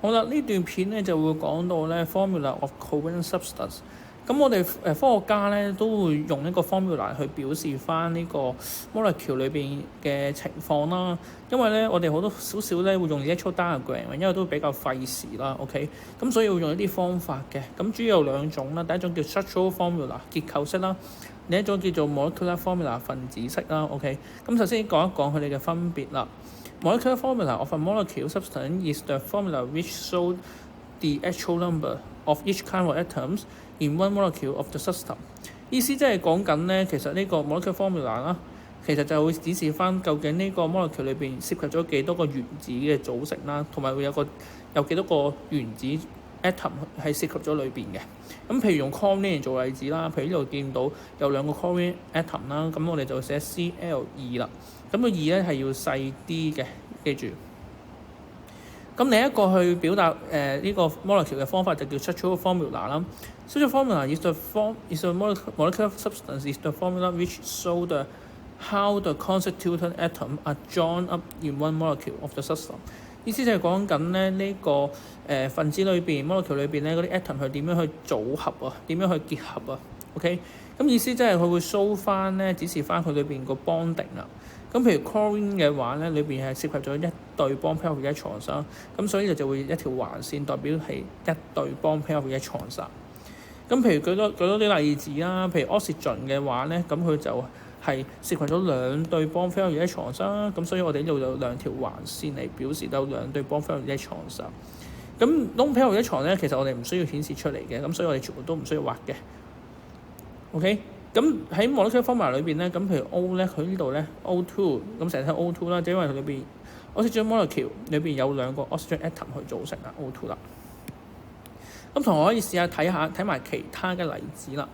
好啦，呢段片咧就會講到咧 formula of covalent substance。咁我哋科學家咧都會用呢個 formula 去表示翻呢個 molecule 裏邊嘅情況啦。因為咧我哋好多少少咧會用 electron diagram，因為都比較費時啦。OK，咁所以會用一啲方法嘅。咁主要有兩種啦，第一種叫 structural formula 結構式啦，另一種叫做 molecular formula 分子式啦。OK，咁首先講一講佢哋嘅分別啦。Molecular formula of a molecule substance is the formula which shows the actual number of each kind of atoms in one molecule of the substance。意思即係講緊咧，其實呢個 molecular formula 啦，其實就會指示翻究竟呢個 molecule 裏邊涉及咗幾多個原子嘅組成啦，同埋會有幾多個原子 atom 係涉及咗裏邊嘅。咁譬如用 chlorine 做例子啦，譬如呢度見到有兩個 chlorine atom 啦，咁我哋就寫 Cl2 啦。咁個2咧係要細啲嘅，記住。咁另一個去表達呢個 molecule 嘅方法就叫 structural formula 啦。Structural formula is a molecular substance is the formula which show how the constituent atoms are joined up in one molecule of the substance。意思就係講緊咧呢個分子裏邊 molecule 裏邊咧嗰啲 atom 係點樣去組合啊，點樣去結合啊。OK， 咁意思即係佢會 show 翻咧，指示翻佢裏邊個 bonding 啦。咁譬如 chlorine 嘅話咧，裏邊係涉及咗一對 bond pair of electrons啦，咁所以就會一條橫線代表係一對 bond pair of electrons。咁譬如舉多啲例子啦，譬如 oxygen 嘅話咧，咁佢就係涉及咗兩對 bond pair of electrons啦，咁所以我哋呢度有兩條橫線嚟表示到兩對 bond pair of electrons。咁 lone pair of electrons 咧，其實我哋唔需要顯示出嚟嘅，咁所以我哋全部都唔需要畫嘅。OK。咁喺 molecular formula 裏邊咧，咁譬如 O 咧，佢呢度咧 O2， 咁成日睇 O2 啦，就因為佢裏邊 oxygen molecule 裏邊有兩個 oxygen atom 去組成啦 O2 啦。咁同學可以試下睇埋其他嘅例子啦。